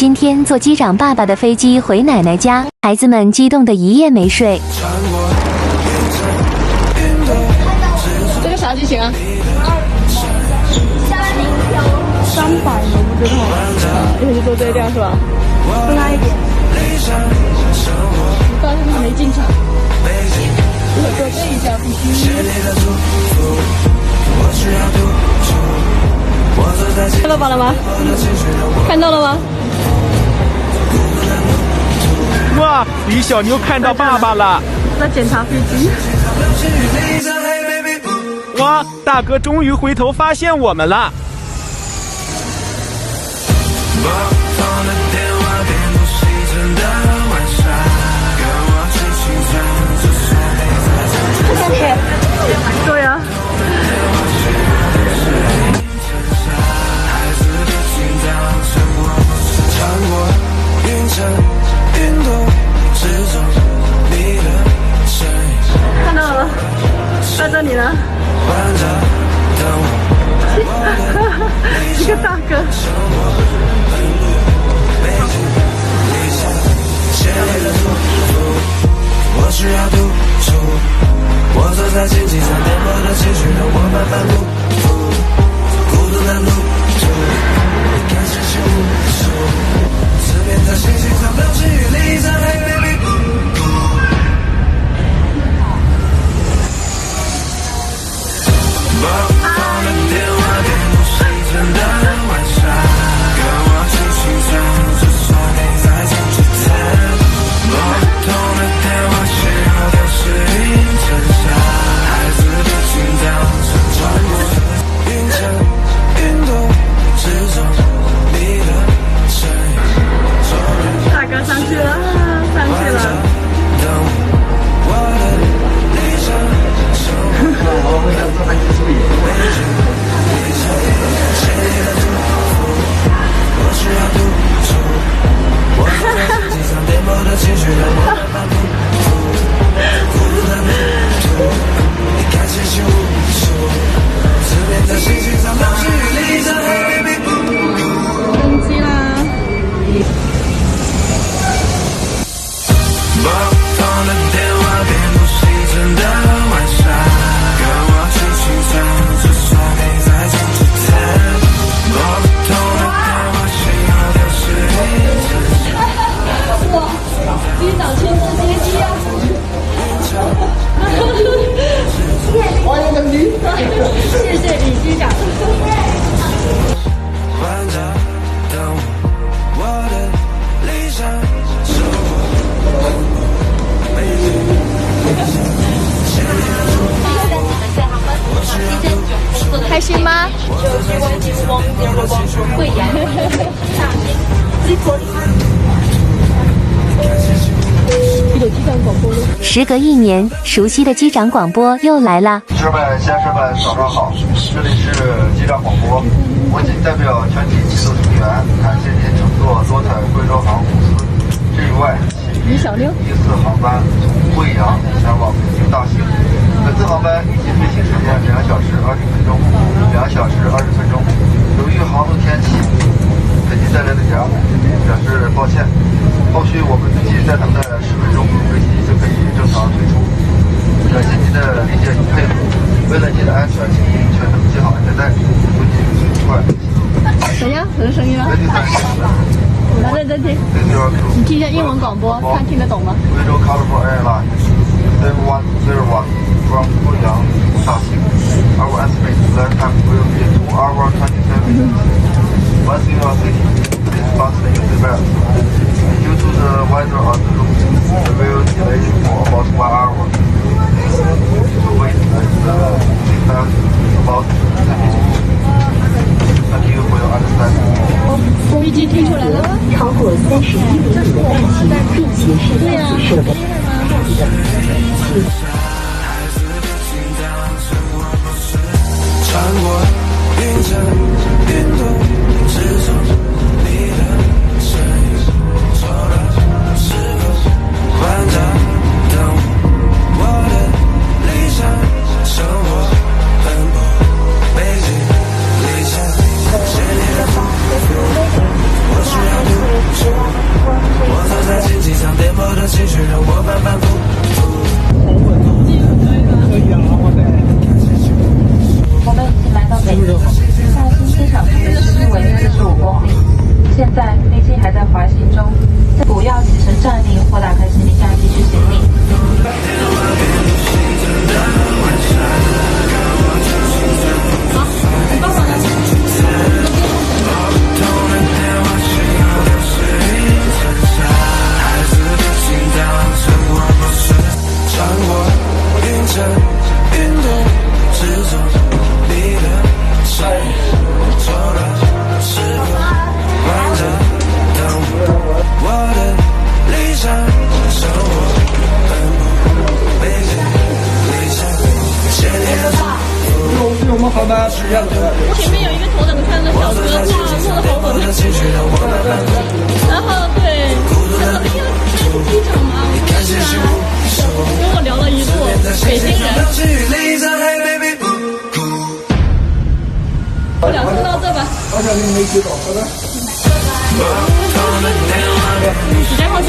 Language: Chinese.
今天坐机长爸爸的飞机回奶奶家，孩子们激动的一夜没睡。这个啥机型啊300我不知道，一会儿就坐这辆是吧？拉一点。你爸是不是没进场？一会儿坐这一下必须。看到爸了吗？看到了吗？哇，李小妞看到爸爸了！在检查飞机。哇，大哥终于回头发现我们了！对呀。看到了，在这里呢。一个大哥。我需要独处，我走在荆棘上颠簸的情绪让我慢慢路孤独的路途，你看星星无数，思念在星星上流星雨里在黑baby拨通了电话电不是真的晚上，跟我轻轻唱就算你再怎么谈，拨通了电话需要的是云层下孩子的心脏是穿过云层云朵之中你的身影，大哥上去了，上去了。我的理想生活我需要独处，我在荆棘上颠簸的情绪让我慢慢路孤独的路途，你看星星无数，思念在星星上流星雨里在黑baby 登机啦！拨通了电话并不是真的晚上，跟我轻轻唱就算你再怎么谈，拨通了电话需要的是云层机长亲自接机啊！我有个驴，谢谢李机长。关着等我的理想生活。开心吗？会演。有机长广播了。时隔1年，熟悉的机长广播又来了。女士们、先生们，早上好！这里是机长广播，我谨代表全体机组成员，感谢您乘坐多彩贵州航空公司。这以外，李小妞第一次航班从贵阳前往北京大兴，本次航班预计飞行时间2小时20分钟，2小时20分钟。由于航路天气给您带来的延误，表示抱歉。后续我们预计再等待10分钟，飞机就可以正常推出。感谢您的理解与配合。为了您的安全，请您全程系好安全带，祝您愉快。怎样？什么声音呢？来认真听。你听一下英文广播，看听得懂吗？贵州 Colorful Airlines 7101 from 贵阳大兴。Our estimated flight time will be 2 hours 27 minutes. Once you are seated, please fasten your seatbelt. Due to the weather on the route, we will delay you for about 1 hour. To wait at the seatbelt about 10 minutes. Thank you for your understanding. 飞机推出来了吗？超过31厘米的大气，并显示电子设备。穿过云层云朵之中你的身影，错了是否关着等我的理想生活奔波北京理想谁你的我需要独处站，飞机还在滑行中，不要起身站立或打开行李架继续行李。前面有一个头等舱的小哥，哇，坐得好稳。然后对，他说：“哎呀，这是机场吗？”我说：“是啊。”跟我聊了一路，北京人。我俩说到这吧。时间后见。